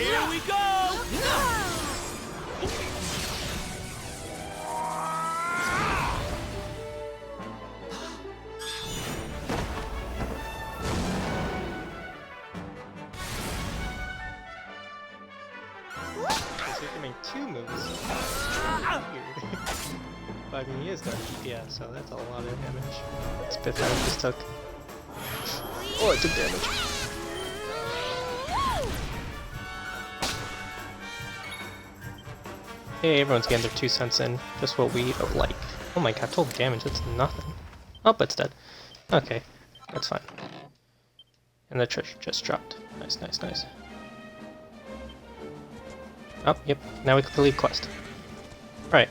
Here we go! So you can make 2 moves. Weird. But I mean, he is done. Yeah, so that's a lot of damage. Spitfire just took. Oh, it took damage. Hey, everyone's getting their 2 cents in. Just what we like. Oh my god, total damage, that's nothing. Oh, it's dead. Okay, that's fine. And the treasure just dropped. Nice, nice, nice. Oh, yep, now we can complete quest. Right.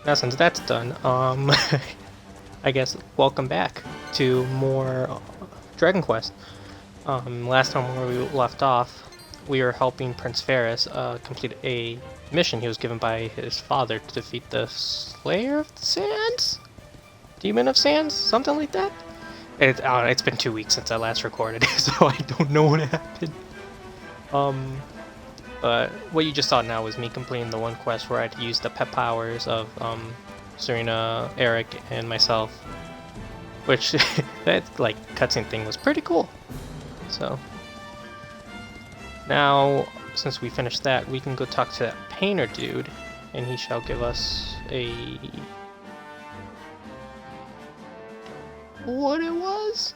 Now since that's done, I guess welcome back to more Dragon Quest. Last time where we left off, we were helping Prince Ferris complete a mission he was given by his father to defeat the Slayer of the Sands? Demon of Sands? Something like that? It's been 2 weeks since I last recorded, so I don't know what happened. But what you just saw now was me completing the one quest where I'd used the pet powers of Serena, Eric, and myself. Which, that like cutscene thing was pretty cool. So, now, since we finished that, we can go talk to that painter dude, and he shall give us a... what it was?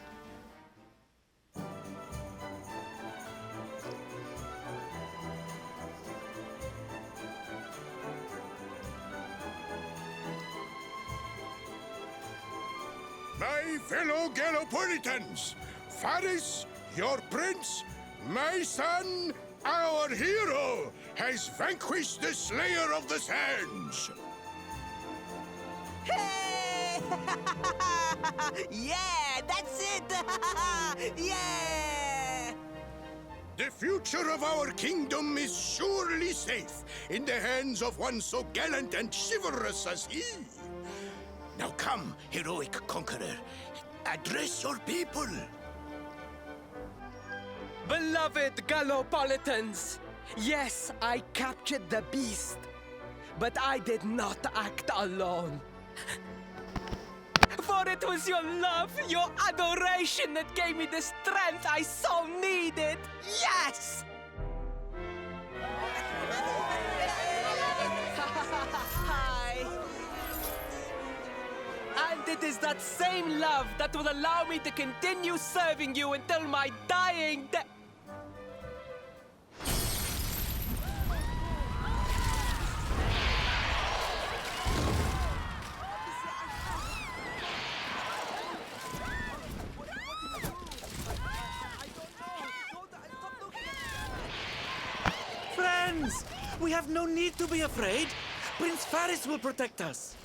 My fellow Gallopolitans, Faris, your prince, my son, our hero, has vanquished the Slayer of the Sands. Hey! Yeah, that's it! Yeah! The future of our kingdom is surely safe in the hands of one so gallant and chivalrous as he. Now come, heroic conqueror, address your people. Beloved Gallopolitans! Yes, I captured the beast. But I did not act alone. For it was your love, your adoration that gave me the strength I so needed. Yes! Hi. And it is that same love that will allow me to continue serving you until my dying day. Friends, we have no need to be afraid. Prince Faris will protect us.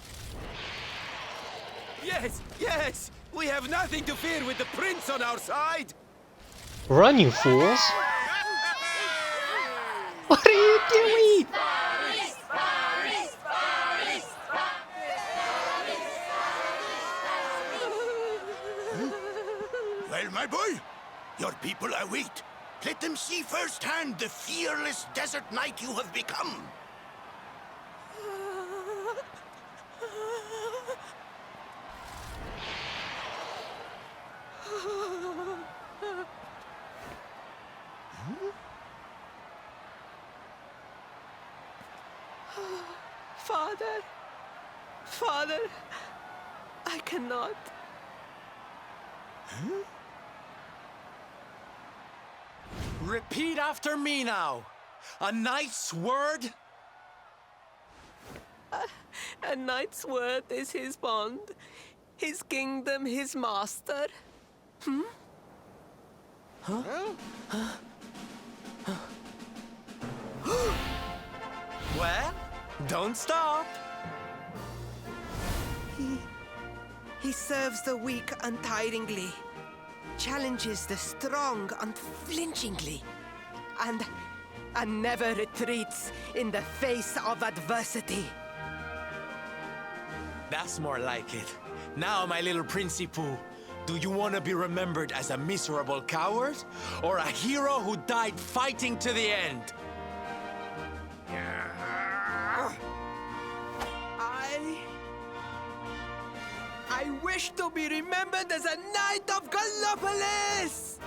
Yes, yes! We have nothing to fear with the prince on our side! Run, you fools! What are you doing? Well, my boy, your people await. Let them see firsthand the fearless desert knight you have become. Father, Father, I cannot. Repeat after me now. A knight's word. A knight's word is his bond, his kingdom, his master. Well, don't stop. He serves the weak untiringly, challenges the strong unflinchingly, and never retreats in the face of adversity. That's more like it. Now, my little Principal, Do you want to be remembered as a miserable coward? Or a hero who died fighting to the end? I wish to be remembered as a knight of Gallopolis!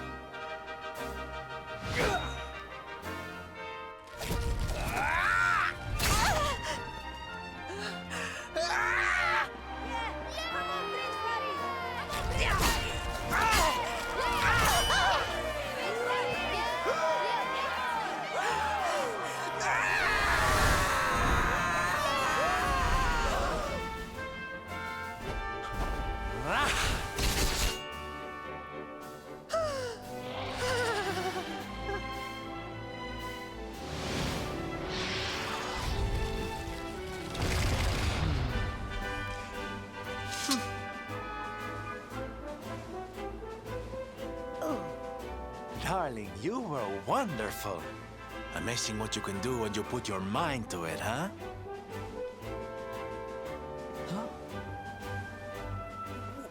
Darling, you were wonderful. Amazing what you can do when you put your mind to it, huh?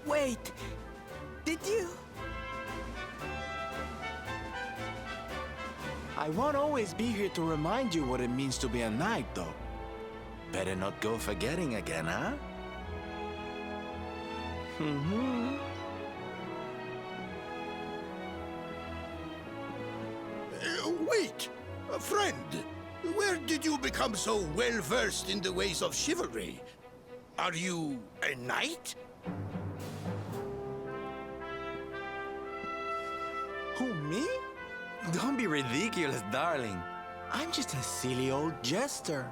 Wait, did you? I won't always be here to remind you what it means to be a knight, though. Better not go forgetting again, huh? Wait, friend. Where did you become so well-versed in the ways of chivalry? Are you a knight? Who, me? Don't be ridiculous, darling. I'm just a silly old jester.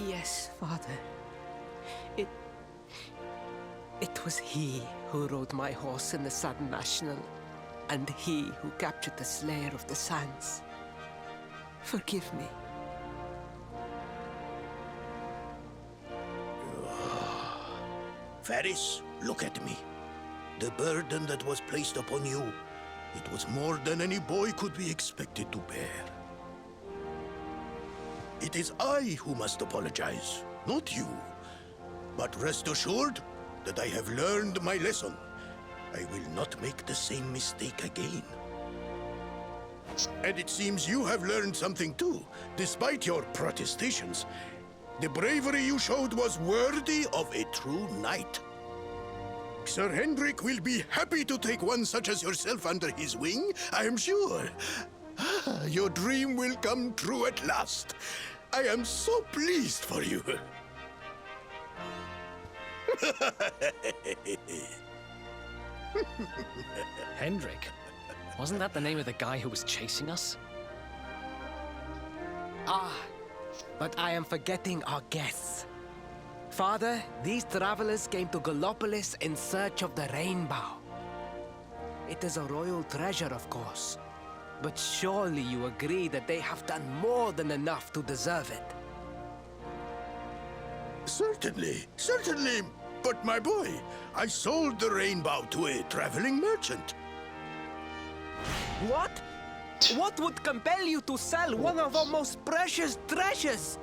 Yes, Father. It was he who rode my horse in the Sun National, and he who captured the Slayer of the Sands. Forgive me. Faris, look at me. The burden that was placed upon you, it was more than any boy could be expected to bear. It is I who must apologize, not you. But rest assured that I have learned my lesson. I will not make the same mistake again. And it seems you have learned something too, despite your protestations. The bravery you showed was worthy of a true knight. Sir Hendrik will be happy to take one such as yourself under his wing, I am sure. Your dream will come true at last. I am so pleased for you. Hendrik? Wasn't that the name of the guy who was chasing us? Ah, but I am forgetting our guests. Father, these travelers came to Gallopolis in search of the rainbow. It is a royal treasure, of course. But surely you agree that they have done more than enough to deserve it. Certainly. But my boy, I sold the rainbow to a traveling merchant. What? What would compel you to sell one of our most precious treasures?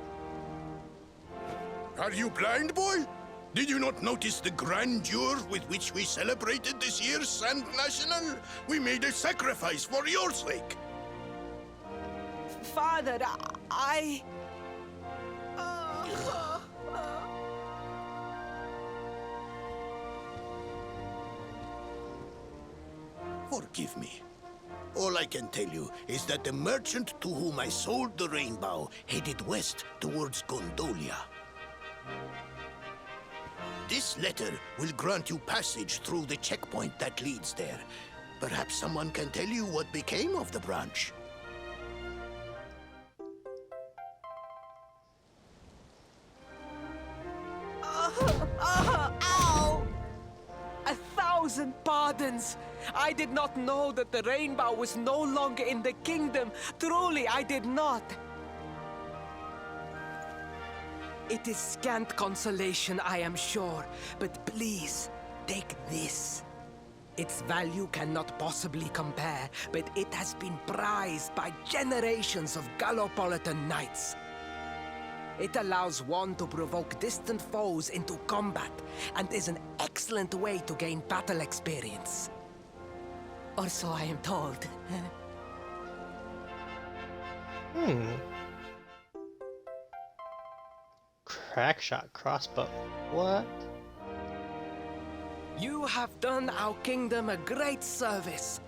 Are you blind, boy? Did you not notice the grandeur with which we celebrated this year's Sand National? We made a sacrifice for your sake. Father, I... Forgive me. All I can tell you is that the merchant to whom I sold the rainbow headed west towards Gondolia. This letter will grant you passage through the checkpoint that leads there. Perhaps someone can tell you what became of the branch. Ow! 1,000 pardons! I did not know that the rainbow was no longer in the kingdom. Truly, I did not. It is scant consolation, I am sure, but please, take this. Its value cannot possibly compare, but it has been prized by generations of Gallopolitan knights. It allows one to provoke distant foes into combat, and is an excellent way to gain battle experience. Or so I am told. Crackshot crossbow. What? You have done our kingdom a great service.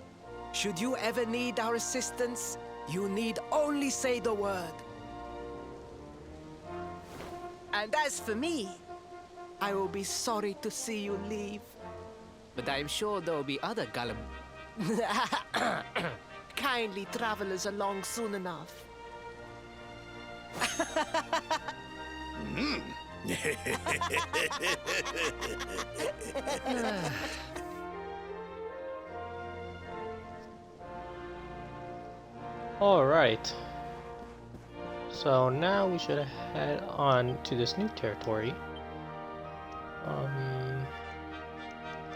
Should you ever need our assistance, you need only say the word. And as for me, I will be sorry to see you leave. But I am sure there will be other kindly travelers along soon enough. Alright. So now we should head on to this new territory.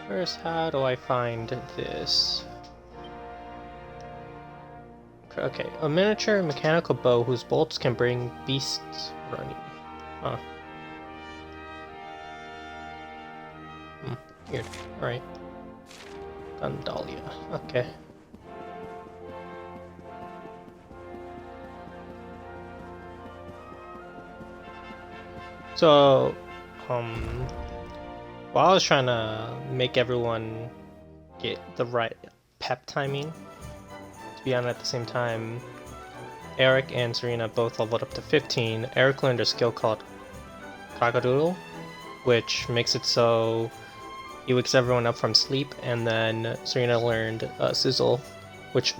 First, how do I find this? Okay, a miniature mechanical bow whose bolts can bring beasts running. Huh. Weird. Alright. Gandalia. Okay. So, while I was trying to make everyone get the right pep timing to be on at the same time, Eric and Serena both leveled up to 15. Eric learned a skill called Cockadoodle, which makes it so he wakes everyone up from sleep, and then Serena learned Sizzle, which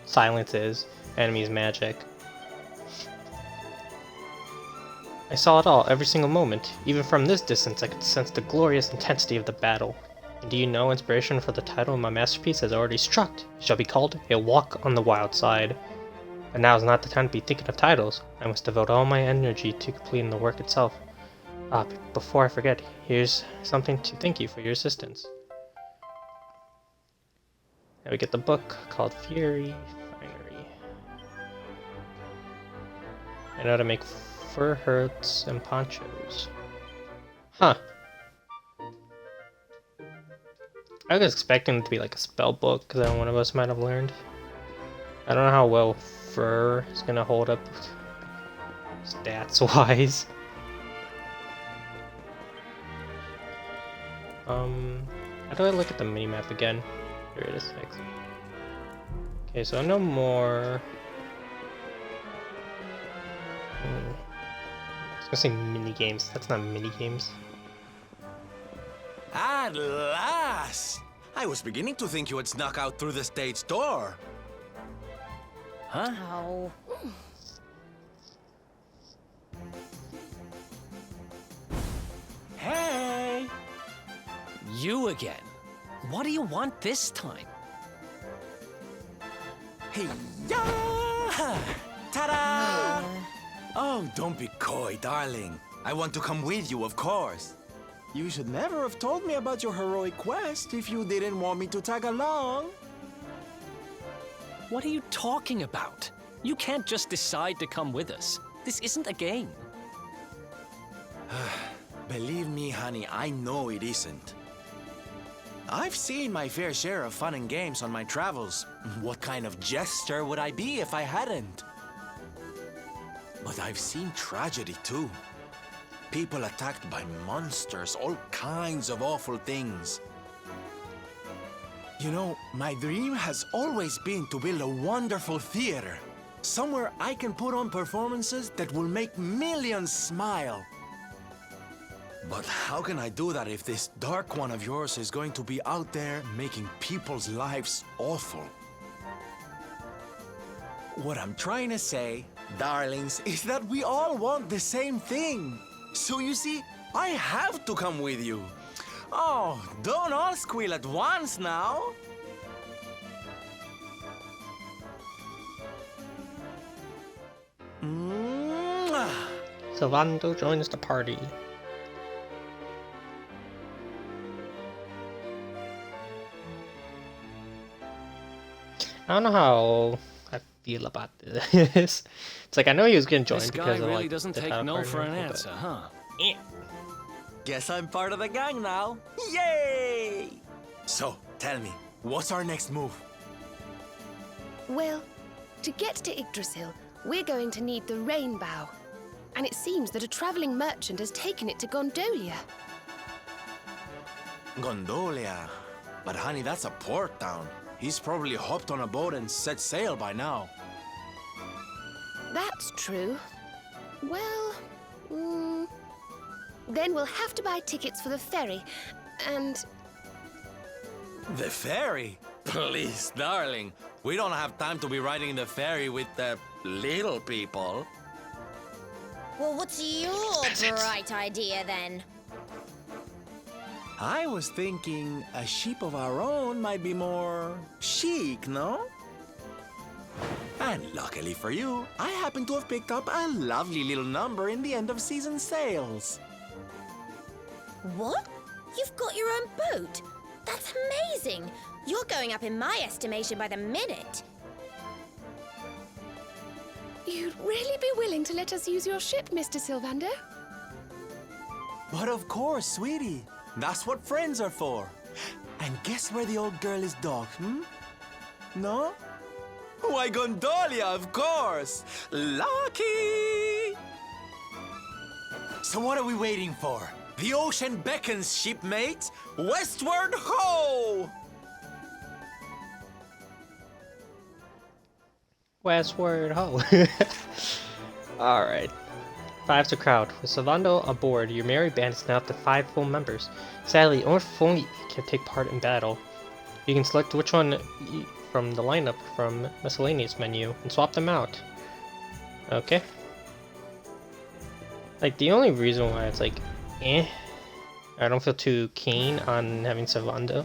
silences enemies' magic. I saw it all, every single moment. Even from this distance, I could sense the glorious intensity of the battle. And do you know, inspiration for the title of my masterpiece has already struck. It shall be called A Walk on the Wild Side. But now is not the time to be thinking of titles. I must devote all my energy to completing the work itself. Before I forget, here's something to thank you for your assistance. Now we get the book called Fury Finery. I know how to make fur hurts and ponchos. Huh. I was expecting it to be like a spell book that one of us might have learned. I don't know how well fur is gonna hold up stats wise. How do I look at the minimap again? Here it is. Thanks. Okay, so no more. I was gonna say mini games. That's not mini games. At last! I was beginning to think you had snuck out through the stage door. Huh? Ow. Hey! You again. What do you want this time? Hey, yeah! Ta-da! Oh, don't be coy, darling. I want to come with you, of course. You should never have told me about your heroic quest if you didn't want me to tag along. What are you talking about? You can't just decide to come with us. This isn't a game. Believe me, honey, I know it isn't. I've seen my fair share of fun and games on my travels. What kind of jester would I be if I hadn't? But I've seen tragedy too. People attacked by monsters, all kinds of awful things. You know, my dream has always been to build a wonderful theater. Somewhere I can put on performances that will make millions smile. But how can I do that if this dark one of yours is going to be out there making people's lives awful? What I'm trying to say, darlings, is that we all want the same thing. So you see, I have to come with you. Oh, don't all squeal at once now. Mwah. Servando joins the party. I don't know how I feel about this. It's like I know he was gonna join This guy because of, really like, doesn't the take battle no card for and an everything, answer, huh? Guess I'm part of the gang now. Yay! So, tell me, what's our next move? Well, to get to Yggdrasil, we're going to need the Rainbow. And it seems that a traveling merchant has taken it to Gondolia. Gondolia. But honey, that's a port town. He's probably hopped on a boat and set sail by now. That's true. Well, then we'll have to buy tickets for the ferry, and... The ferry? Please, darling. We don't have time to be riding the ferry with the little people. Well, what's your bright idea then? I was thinking a ship of our own might be more chic, no? And luckily for you, I happen to have picked up a lovely little number in the end of season sales. What? You've got your own boat? That's amazing! You're going up in my estimation by the minute. You'd really be willing to let us use your ship, Mr. Sylvander? But of course, sweetie. That's what friends are for. And guess where the old girl is docked, No? Why, Gondolia, of course! Lucky! So what are we waiting for? The ocean beckons, shipmate! Westward ho! Westward ho. Alright. 5's the crowd. With Servando aboard, your merry band is now up to 5 full members. Sadly, only 4 can take part in battle. You can select which one from the lineup from miscellaneous menu and swap them out. Okay. Like, the only reason why it's like, I don't feel too keen on having Servando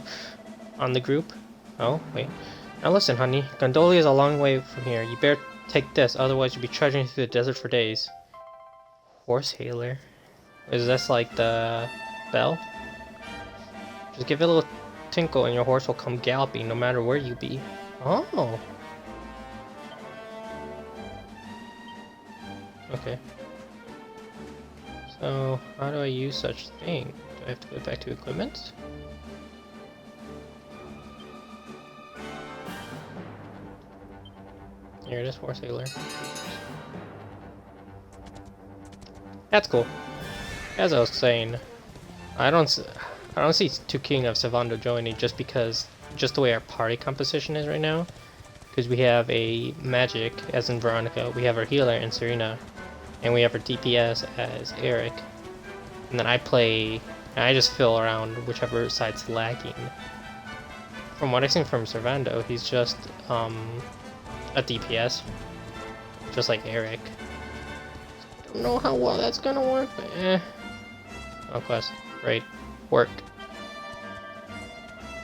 on the group. Oh, wait. Now listen, honey. Gondolia is a long way from here. You better take this, otherwise you'll be trudging through the desert for days. Horse hailer. Is this like the bell? Just give it a little tinkle and your horse will come galloping no matter where you be. Oh. Okay. So, how do I use such thing? Do I have to go back to equipment? Here it is, horse hailer. That's cool. As I was saying, I don't see too keen of Servando joining just the way our party composition is right now. Because we have a magic, as in Veronica, we have our healer in Serena, and we have our DPS as Eric. And then I just fill around whichever side's lacking. From what I've seen from Servando, he's just a DPS, just like Eric. Don't know how well that's gonna work, but Oh, quest. Right. Work.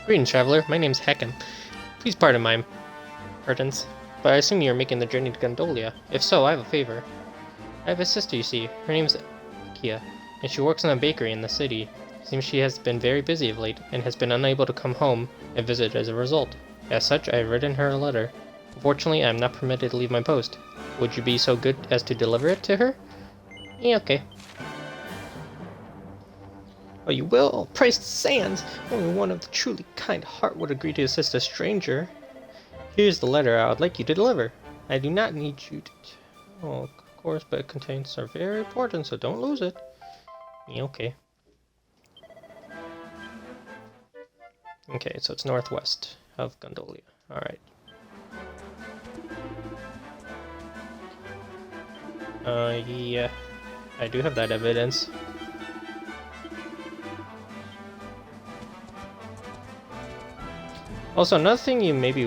Greetings, traveler. My name's Hecken. Please pardon my impertinence, but I assume you're making the journey to Gondolia. If so, I have a favor. I have a sister, you see. Her name's Kia, and she works in a bakery in the city. Seems she has been very busy of late, and has been unable to come home and visit as a result. As such, I have written her a letter. Unfortunately, I am not permitted to leave my post. Would you be so good as to deliver it to her? Yeah, okay. Oh, you will? Praise the sands! Only one of the truly kind heart would agree to assist a stranger. Here's the letter I would like you to deliver. I do not need you to... Oh, of course, but contents are very important, so don't lose it. Yeah, okay. Okay, so it's northwest of Gondolia. Alright. Yeah. I do have that evidence. Also, another thing you may be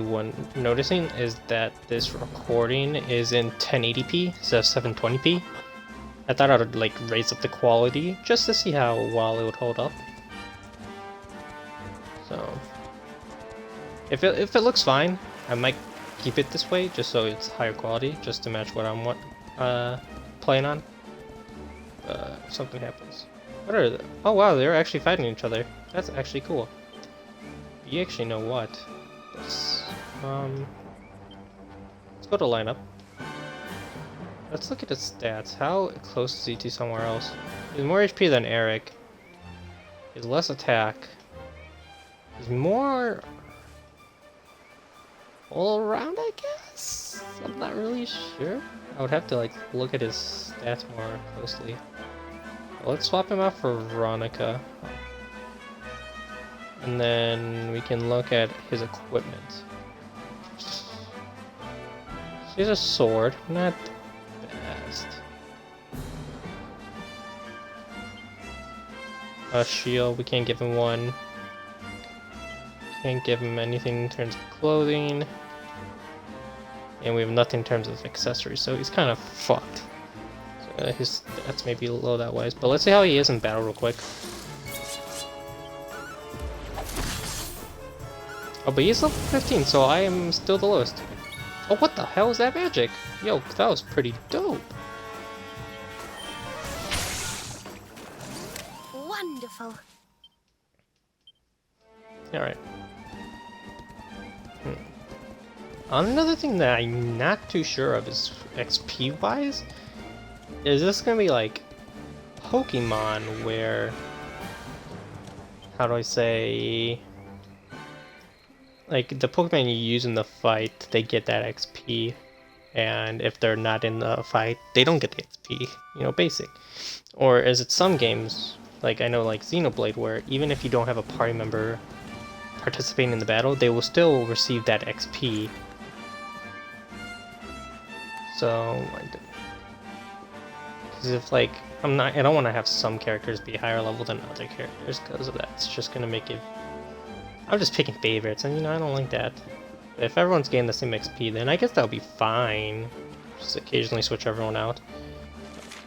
noticing is that this recording is in 1080p instead of 720p. I thought I would like raise up the quality just to see how well it would hold up. So, if it looks fine, I might keep it this way just so it's higher quality, just to match what I'm playing on. something happens. What are the... Oh wow, they're actually fighting each other. That's actually cool. You actually know what? Let's go to lineup. Let's look at his stats. How close is he to somewhere else? He's more HP than Eric. He's less attack. He's more all around, I guess? I'm not really sure. I would have to like look at his stats more closely. Let's swap him out for Veronica. And then we can look at his equipment. He has a sword, not the best. A shield, we can't give him one. Can't give him anything in terms of clothing. And we have nothing in terms of accessories, so he's kind of fucked. So, his stats may be low that wise, but let's see how he is in battle real quick. Oh, but he's level 15, so I am still the lowest. Oh, what the hell is that magic? Yo, that was pretty dope. Wonderful. Alright. Another thing that I'm not too sure of is XP wise. Is this gonna be like Pokemon where, how do I say, like the Pokemon you use in the fight, they get that XP, and if they're not in the fight, they don't get the XP, you know, basic. Or is it some games, like I know like Xenoblade, where even if you don't have a party member participating in the battle, they will still receive that XP. So, because if like, I don't want to have some characters be higher level than other characters, because of that. It's just gonna make it, I'm just picking favorites, and you know, I don't like that. But if everyone's getting the same XP, then I guess that'll be fine. Just occasionally switch everyone out.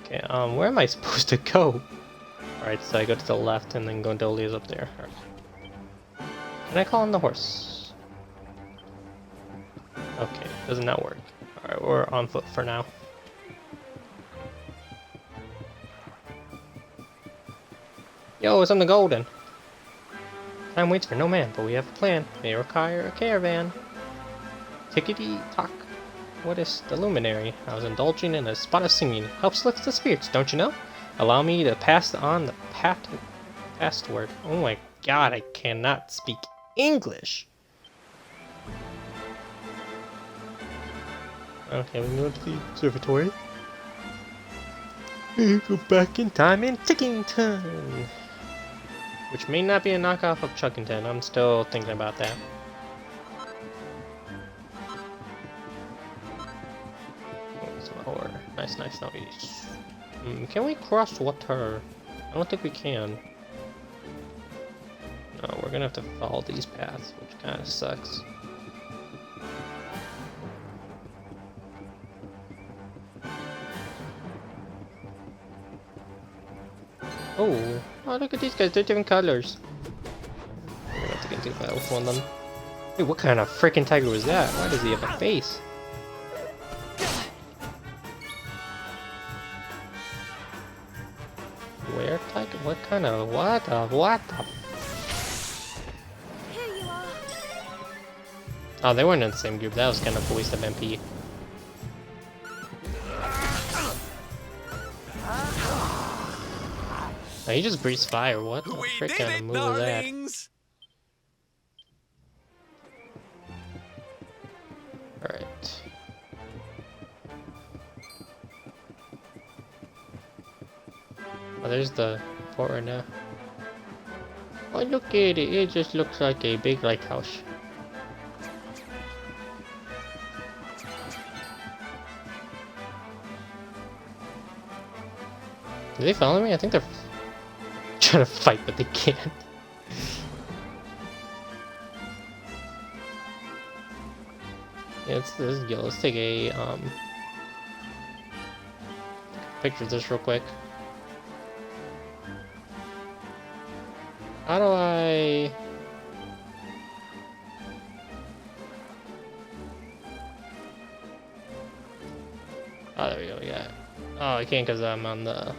Okay, where am I supposed to go? Alright, so I go to the left, and then Gondolia's up there. Right. Can I call on the horse? Okay, does not work. Alright, we're on foot for now. Yo, it's on the golden. Time waits for no man, but we have a plan. May require a caravan. Tickety-tock. What is the luminary? I was indulging in a spot of singing. Helps lift the spirits, don't you know? Allow me to pass on the password. Oh my god, I cannot speak English. Okay, we go to the observatory. Go back in time in Tickington. Which may not be a knockoff of Chuckington. I'm still thinking about that. Oh, nice, nice, nice. Can we cross water? I don't think we can. No, we're gonna have to follow these paths, which kind of sucks. Oh, look at these guys, they're different colors. We're gonna have to get into battle with one of them. Hey, what kind of freaking tiger was that? Why does he have a face? Where tiger? What kind of, what the? Here you are. Oh, they weren't in the same group, that was kind of a waste of MP. Oh, he just breathes fire. What the frick kind of move is that? Alright. Oh, there's the fort right now. Oh, look at it. It just looks like a big lighthouse. Do they follow me? I think they're trying to fight, but they can't. Yeah, let's go. Let's take a picture of this real quick. How do I? Oh, there we go. Yeah. Oh, I can't because I'm on the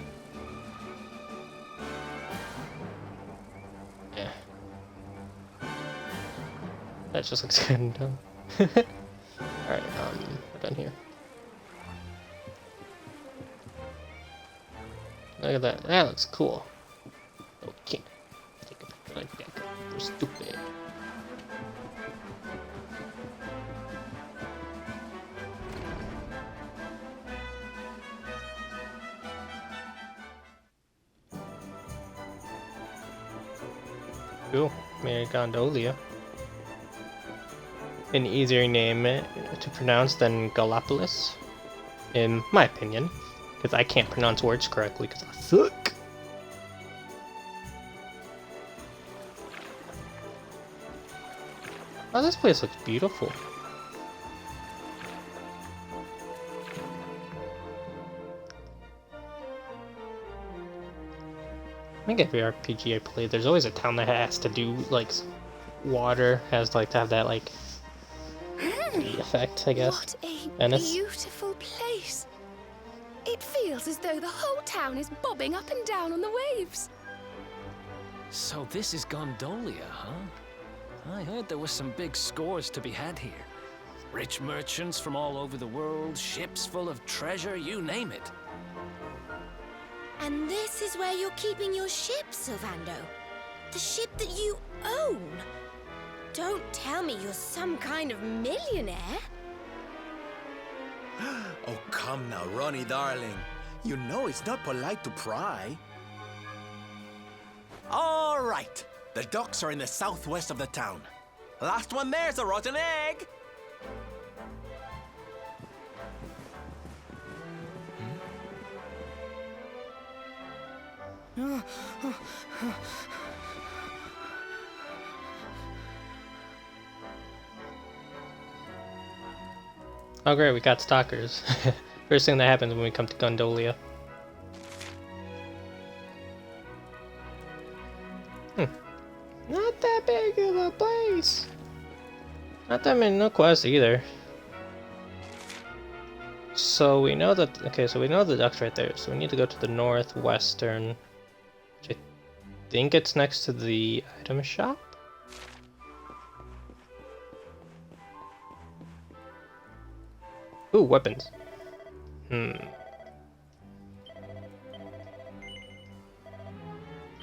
That just looks kind of dumb. Alright, we're done here. Look at that. That looks cool. Oh, can't take it like that. We're stupid. Cool. Made Gondolia. An easier name to pronounce than Gallopolis, in my opinion, because I can't pronounce words correctly because I suck. Oh, this place looks beautiful. I think every RPG I play, there's always a town that has to do, like, water, has, like, to have that, like, effect, I guess. What a Venice. beautiful place. It feels as though the whole town is bobbing up and down on the waves. So this is Gondolia, huh? I heard there were some big scores to be had here. Rich merchants from all over the world, ships full of treasure, you name it. And this is where you're keeping your ship, Sylvando? The ship that you own? Don't tell me you're some kind of millionaire. Oh, come now, Ronnie, darling. You know it's not polite to pry. All right. The docks are in the southwest of the town. Last one there's a rotten egg. Oh great, we got stalkers. First thing that happens when we come to Gondolia. Not that big of a place. Not that many no quests either. So we know that, okay, so we know the duck's right there. So we need to go to the northwestern, which I think it's next to the item shop. Ooh, weapons.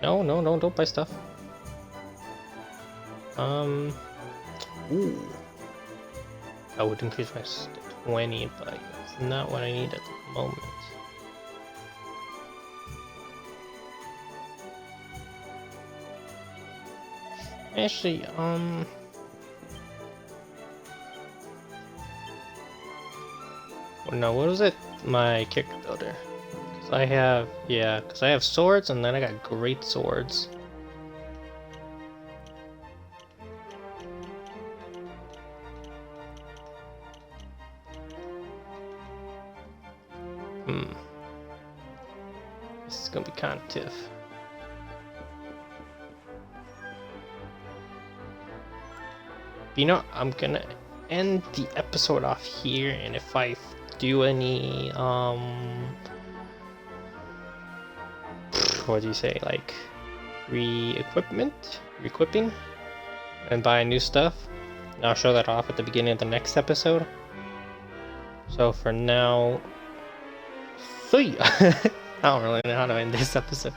No, don't buy stuff. Ooh. I would increase my 20, but that's not what I need at the moment. Actually, no, what was it? My character builder. Cause I have, yeah, cause I have swords and then I got great swords. This is gonna be kind of tough. You know, I'm gonna end the episode off here, and if I do any, what do you say, like, re-equipping, and buy new stuff, and I'll show that off at the beginning of the next episode. So for now, see ya! I don't really know how to end this episode.